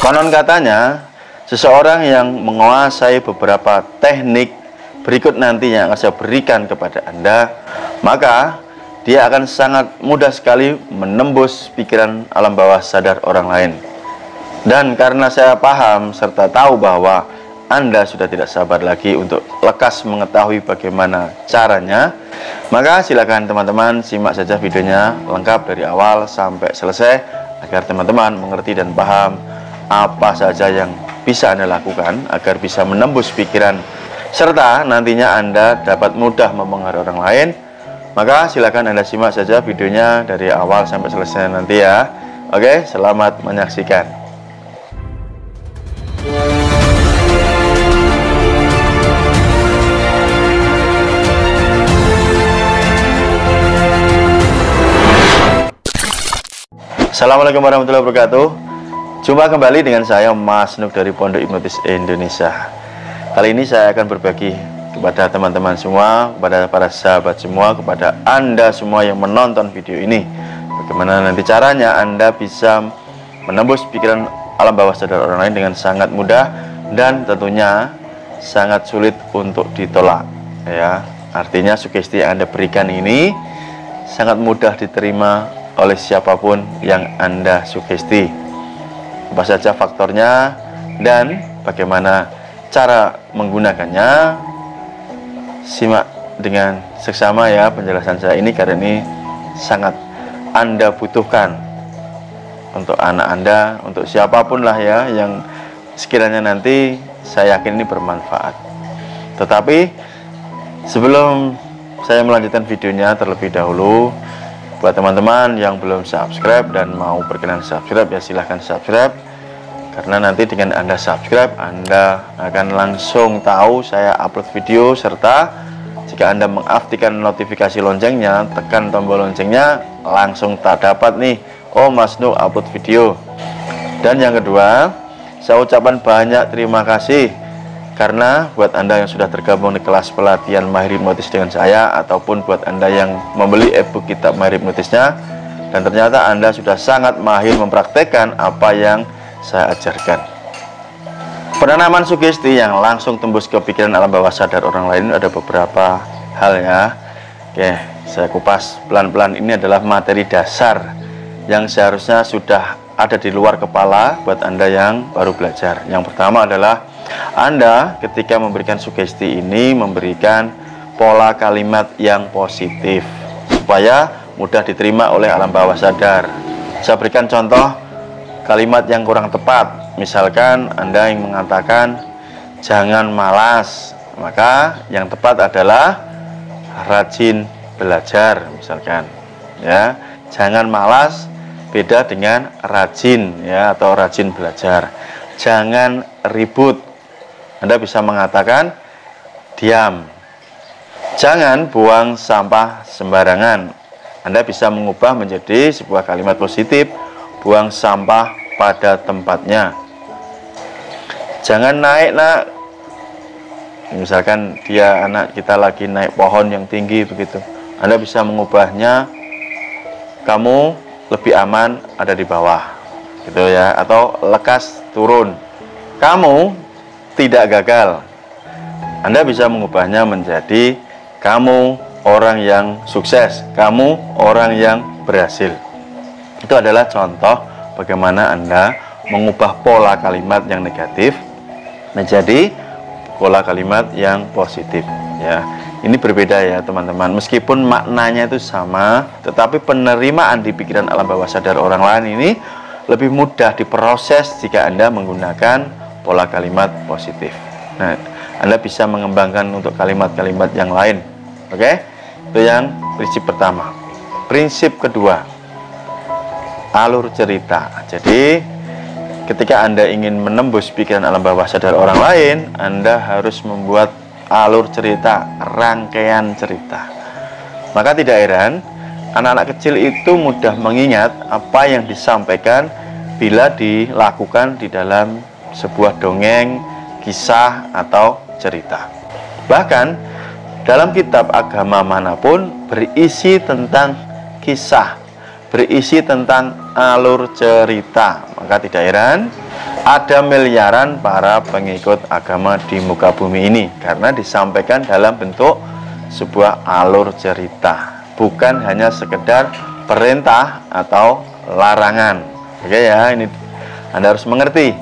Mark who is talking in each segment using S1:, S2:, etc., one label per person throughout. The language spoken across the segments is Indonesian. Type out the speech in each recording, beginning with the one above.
S1: Konon katanya, seseorang yang menguasai beberapa teknik berikut nanti yang akan saya berikan kepada Anda, maka dia akan sangat mudah sekali menembus pikiran alam bawah sadar orang lain. Dan karena saya paham serta tahu bahwa Anda sudah tidak sabar lagi untuk lekas mengetahui bagaimana caranya, maka silakan teman-teman simak saja videonya lengkap dari awal sampai selesai agar teman-teman mengerti dan paham apa saja yang bisa Anda lakukan agar bisa menembus pikiran serta nantinya Anda dapat mudah mempengaruhi orang lain. Maka silakan Anda simak saja videonya dari awal sampai selesai nanti ya. Oke, selamat menyaksikan. Assalamualaikum warahmatullahi wabarakatuh. Jumpa kembali dengan saya Mas Nuk dari Pondok Hipnotis Indonesia. Kali ini saya akan berbagi kepada teman-teman semua, kepada para sahabat semua, kepada Anda semua yang menonton video ini, bagaimana nanti caranya Anda bisa menembus pikiran alam bawah sadar orang lain dengan sangat mudah dan tentunya sangat sulit untuk ditolak ya. Artinya sugesti yang Anda berikan ini sangat mudah diterima oleh siapapun yang Anda sugesti. Apa saja faktornya dan bagaimana cara menggunakannya, simak dengan seksama ya penjelasan saya ini, karena ini sangat Anda butuhkan untuk anak Anda, untuk siapapun lah ya yang sekiranya nanti saya yakin ini bermanfaat. Tetapi sebelum saya melanjutkan videonya terlebih dahulu, buat teman-teman yang belum subscribe dan mau berkenan subscribe ya silahkan subscribe, karena nanti dengan Anda subscribe Anda akan langsung tahu saya upload video, serta jika Anda mengaktifkan notifikasi loncengnya, tekan tombol loncengnya, langsung tak dapat nih, oh Mas Nuk upload video. Dan yang kedua, saya ucapkan banyak terima kasih karena buat Anda yang sudah tergabung di kelas pelatihan Mahir Hipnotis dengan saya, ataupun buat Anda yang membeli ebook kitab Mahir Hipnotisnya dan ternyata Anda sudah sangat mahir mempraktekkan apa yang saya ajarkan. Penanaman sugesti yang langsung tembus ke pikiran alam bawah sadar orang lain ada beberapa hal ya. Oke, saya kupas pelan-pelan. Ini adalah materi dasar yang seharusnya sudah ada di luar kepala buat Anda yang baru belajar. Yang pertama adalah Anda ketika memberikan sugesti ini memberikan pola kalimat yang positif supaya mudah diterima oleh alam bawah sadar. Saya berikan contoh kalimat yang kurang tepat. Misalkan Anda yang mengatakan jangan malas, maka yang tepat adalah rajin belajar misalkan ya. Jangan malas beda dengan rajin ya, atau rajin belajar. Jangan ribut, Anda bisa mengatakan diam. Jangan buang sampah sembarangan, Anda bisa mengubah menjadi sebuah kalimat positif, buang sampah pada tempatnya. Jangan naik nak, misalkan dia anak kita lagi naik pohon yang tinggi begitu, Anda bisa mengubahnya kamu lebih aman ada di bawah gitu ya, atau lekas turun, kamu tidak gagal. Anda bisa mengubahnya menjadi kamu orang yang sukses, kamu orang yang berhasil. Itu adalah contoh bagaimana Anda mengubah pola kalimat yang negatif menjadi pola kalimat yang positif ya. Ini berbeda ya teman-teman, meskipun maknanya itu sama, tetapi penerimaan di pikiran alam bawah sadar orang lain ini lebih mudah diproses jika Anda menggunakan pola kalimat positif. Nah, Anda bisa mengembangkan untuk kalimat-kalimat yang lain. Oke, itu yang prinsip pertama. Prinsip kedua, alur cerita. Jadi ketika Anda ingin menembus pikiran alam bawah sadar orang lain, Anda harus membuat alur cerita, rangkaian cerita. Maka tidak heran anak-anak kecil itu mudah mengingat apa yang disampaikan bila dilakukan di dalam sebuah dongeng, kisah, atau cerita. Bahkan dalam kitab agama manapun berisi tentang kisah, berisi tentang alur cerita. Maka tidak heran ada miliaran para pengikut agama di muka bumi ini, karena disampaikan dalam bentuk sebuah alur cerita, bukan hanya sekedar perintah atau larangan. Oke ya, ini Anda harus mengerti.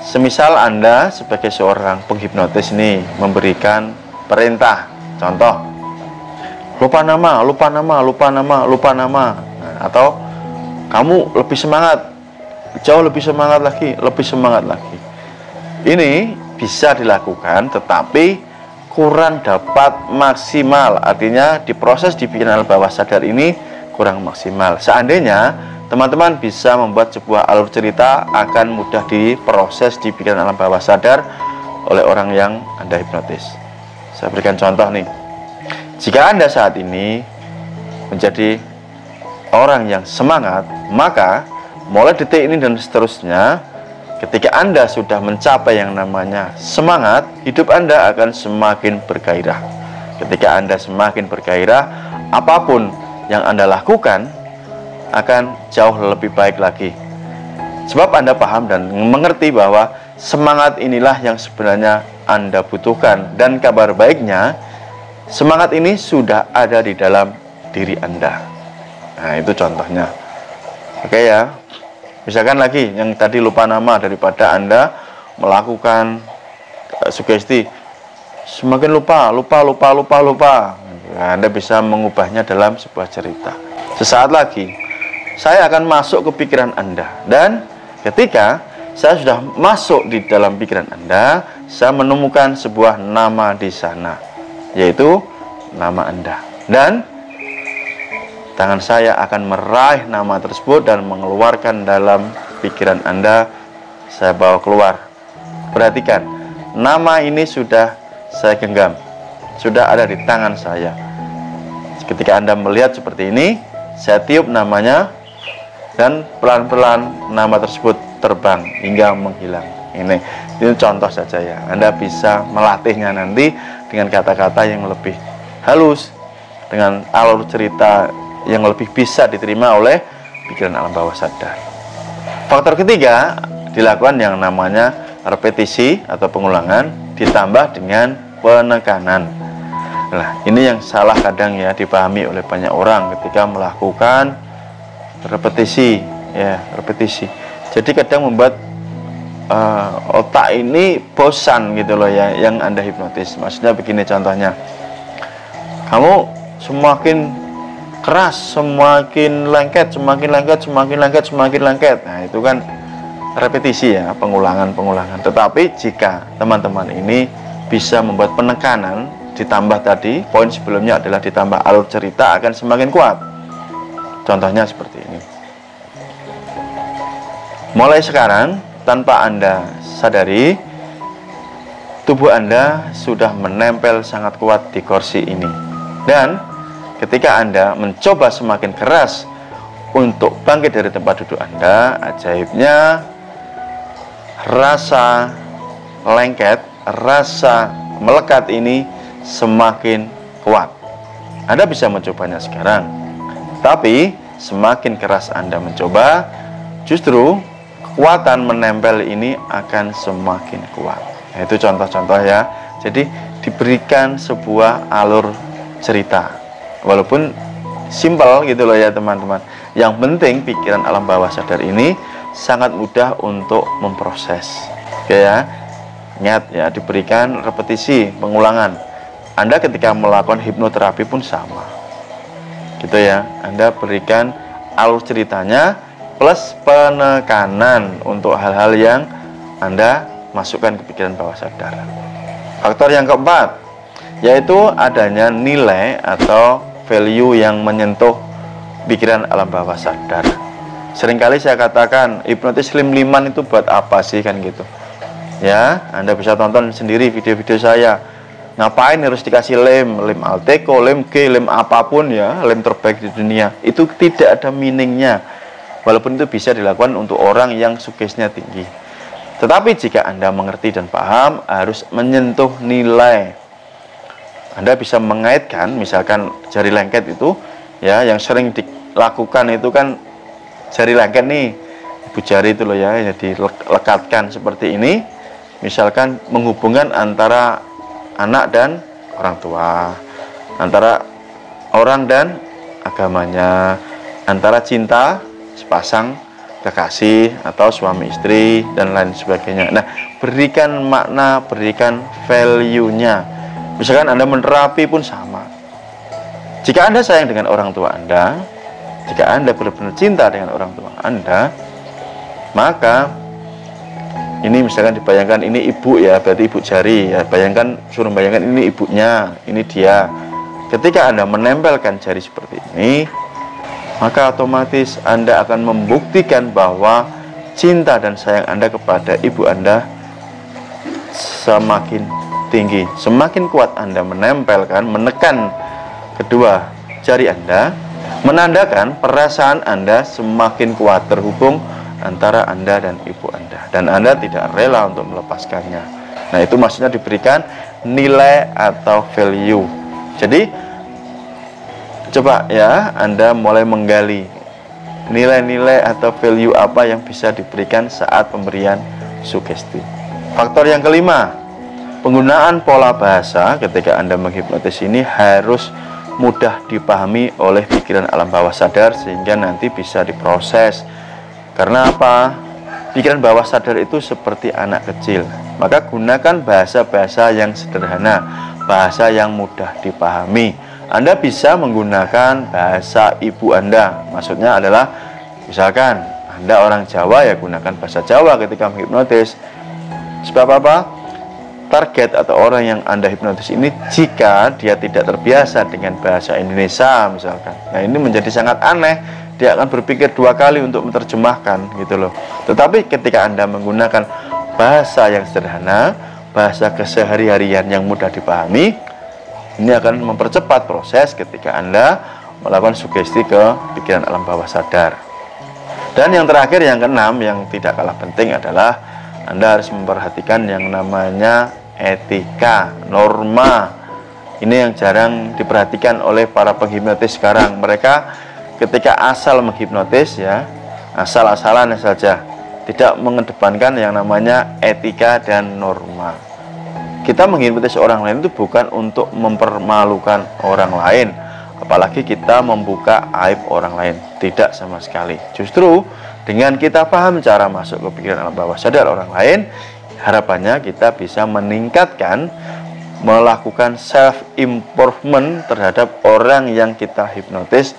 S1: Semisal Anda sebagai seorang penghipnotis nih memberikan perintah, contoh, lupa nama, nah, atau kamu lebih semangat, jauh lebih semangat lagi, lebih semangat lagi. Ini bisa dilakukan, tetapi kurang dapat maksimal. Artinya diproses di pikiran alam bawah sadar ini kurang maksimal. Seandainya teman-teman bisa membuat sebuah alur cerita, akan mudah diproses di pikiran alam bawah sadar oleh orang yang Anda hipnotis. Saya berikan contoh nih. Jika Anda saat ini menjadi orang yang semangat, maka mulai detik ini dan seterusnya, ketika Anda sudah mencapai yang namanya semangat, hidup Anda akan semakin bergairah. Ketika Anda semakin bergairah, apapun yang Anda lakukan akan jauh lebih baik lagi. Sebab Anda paham dan mengerti bahwa semangat inilah yang sebenarnya Anda butuhkan. Dan kabar baiknya, semangat ini sudah ada di dalam diri Anda. Nah, itu contohnya. Oke ya. Misalkan lagi yang tadi lupa nama, daripada Anda melakukan sugesti semakin lupa. Nah, Anda bisa mengubahnya dalam sebuah cerita. Sesaat lagi saya akan masuk ke pikiran Anda, dan ketika saya sudah masuk di dalam pikiran Anda, saya menemukan sebuah nama di sana, yaitu nama Anda, dan tangan saya akan meraih nama tersebut dan mengeluarkan dalam pikiran Anda. Saya bawa keluar. Perhatikan, nama ini sudah saya genggam, sudah ada di tangan saya. Ketika Anda melihat seperti ini, saya tiup namanya, dan pelan-pelan nama tersebut terbang hingga menghilang. Ini contoh saja ya. Anda bisa melatihnya nanti dengan kata-kata yang lebih halus, dengan alur cerita yang lebih bisa diterima oleh pikiran alam bawah sadar. Faktor ketiga, dilakukan yang namanya repetisi atau pengulangan ditambah dengan penekanan. Nah, ini yang salah kadang ya dipahami oleh banyak orang ketika melakukan repetisi, ya, repetisi. Jadi kadang membuat otak ini bosan gitu loh ya, yang Anda hipnotis. Maksudnya begini contohnya. Kamu semakin keras, semakin lengket. Nah, itu kan repetisi ya, pengulangan. Tetapi jika teman-teman ini bisa membuat penekanan, ditambah tadi, poin sebelumnya adalah ditambah alur cerita, akan semakin kuat. Contohnya seperti ini. Mulai sekarang, tanpa Anda sadari, tubuh Anda sudah menempel sangat kuat di kursi ini. Dan ketika Anda mencoba semakin keras untuk bangkit dari tempat duduk Anda, ajaibnya rasa lengket, rasa melekat ini semakin kuat. Anda bisa mencobanya sekarang, tapi semakin keras Anda mencoba, justru kekuatan menempel ini akan semakin kuat. Nah, itu contoh-contoh ya. Jadi diberikan sebuah alur cerita, walaupun simpel gitu loh ya teman-teman. Yang penting pikiran alam bawah sadar ini sangat mudah untuk memproses. Oke ya. Ingat ya, diberikan repetisi, pengulangan. Anda ketika melakukan hipnoterapi pun sama. Gitu ya. Anda berikan alur ceritanya plus penekanan untuk hal-hal yang Anda masukkan ke pikiran bawah sadar. Faktor yang keempat, yaitu adanya nilai atau value yang menyentuh pikiran alam bawah sadar. Seringkali saya katakan, hipnotis lem liman itu buat apa sih, kan gitu ya. Anda bisa tonton sendiri video-video saya. Ngapain harus dikasih lem Alteco, lem G, lem apapun ya, lem terbaik di dunia, itu tidak ada meaningnya. Walaupun itu bisa dilakukan untuk orang yang sugestinya tinggi, tetapi jika Anda mengerti dan paham, harus menyentuh nilai. Anda bisa mengaitkan, misalkan jari lengket itu ya, yang sering dilakukan itu kan jari lengket nih ibu jari itu loh ya, yang dilekatkan seperti ini. Misalkan menghubungkan antara anak dan orang tua, antara orang dan agamanya, antara cinta sepasang kekasih atau suami istri dan lain sebagainya. Nah, berikan makna, berikan value-nya. Misalkan Anda menerapi pun sama. Jika Anda sayang dengan orang tua Anda, jika Anda benar-benar cinta dengan orang tua Anda, maka ini misalkan dibayangkan ini ibu ya, berarti ibu jari ya. Suruh bayangkan ini ibunya, ini dia. Ketika Anda menempelkan jari seperti ini, maka otomatis Anda akan membuktikan bahwa cinta dan sayang Anda kepada ibu Anda semakin tinggi. Semakin kuat Anda menempelkan, menekan kedua jari Anda, menandakan perasaan Anda semakin kuat terhubung antara Anda dan ibu Anda, dan Anda tidak rela untuk melepaskannya. Nah, itu maksudnya diberikan nilai atau value. Jadi coba ya Anda mulai menggali nilai-nilai atau value apa yang bisa diberikan saat pemberian sugesti. Faktor yang kelima, penggunaan pola bahasa ketika Anda menghipnotis ini harus mudah dipahami oleh pikiran alam bawah sadar sehingga nanti bisa diproses. Karena apa? Pikiran bawah sadar itu seperti anak kecil. Maka gunakan bahasa-bahasa yang sederhana, bahasa yang mudah dipahami. Anda bisa menggunakan bahasa ibu Anda. Maksudnya adalah misalkan Anda orang Jawa, ya gunakan bahasa Jawa ketika menghipnotis. Sebab apa? Target atau orang yang Anda hipnotis ini, jika dia tidak terbiasa dengan bahasa Indonesia misalkan, nah ini menjadi sangat aneh. Dia akan berpikir dua kali untuk menerjemahkan gitu loh. Tetapi ketika Anda menggunakan bahasa yang sederhana, bahasa kesehari-harian yang mudah dipahami, ini akan mempercepat proses ketika Anda melakukan sugesti ke pikiran alam bawah sadar. Dan yang terakhir, yang keenam, yang tidak kalah penting adalah Anda harus memperhatikan yang namanya etika, norma. Ini yang jarang diperhatikan oleh para penghipnotis sekarang. Mereka ketika asal menghipnotis ya, asal-asalan saja, tidak mengedepankan yang namanya etika dan norma. Kita menghipnotis orang lain itu bukan untuk mempermalukan orang lain, apalagi kita membuka aib orang lain, tidak sama sekali. Justru dengan kita paham cara masuk ke pikiran alam bawah sadar orang lain, harapannya kita bisa meningkatkan, melakukan self improvement terhadap orang yang kita hipnotis,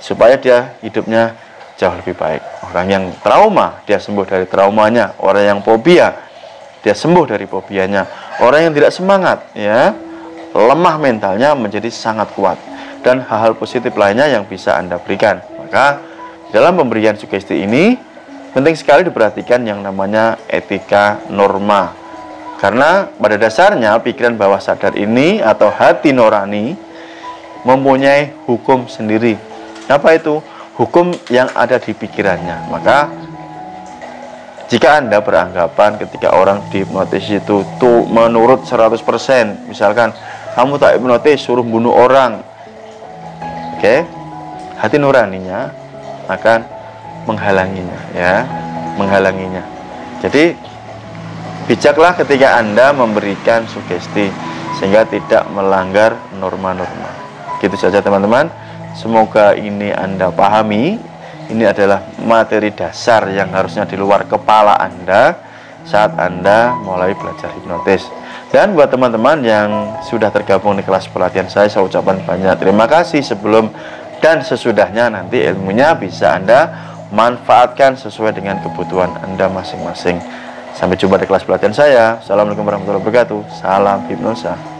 S1: supaya dia hidupnya jauh lebih baik. Orang yang trauma, dia sembuh dari traumanya. Orang yang fobia, dia sembuh dari fobianya. Orang yang tidak semangat, ya, lemah mentalnya menjadi sangat kuat. Dan hal-hal positif lainnya yang bisa Anda berikan. Maka dalam pemberian sugesti ini penting sekali diperhatikan yang namanya etika, norma. Karena pada dasarnya pikiran bawah sadar ini atau hati nurani mempunyai hukum sendiri. Apa itu? Hukum yang ada di pikirannya. Maka jika Anda beranggapan ketika orang dihipnotis itu tuh menurut 100%, misalkan kamu tak hipnotis suruh bunuh orang, oke, hati nuraninya akan menghalanginya, ya, menghalanginya. Jadi bijaklah ketika Anda memberikan sugesti sehingga tidak melanggar norma-norma. Gitu saja teman-teman. Semoga ini Anda pahami. Ini adalah materi dasar yang harusnya di luar kepala Anda saat Anda mulai belajar hipnotis. Dan buat teman-teman yang sudah tergabung di kelas pelatihan saya ucapkan banyak terima kasih sebelum dan sesudahnya. Nanti ilmunya bisa Anda manfaatkan sesuai dengan kebutuhan Anda masing-masing. Sampai jumpa di kelas pelatihan saya. Assalamualaikum warahmatullahi wabarakatuh. Salam hipnosa.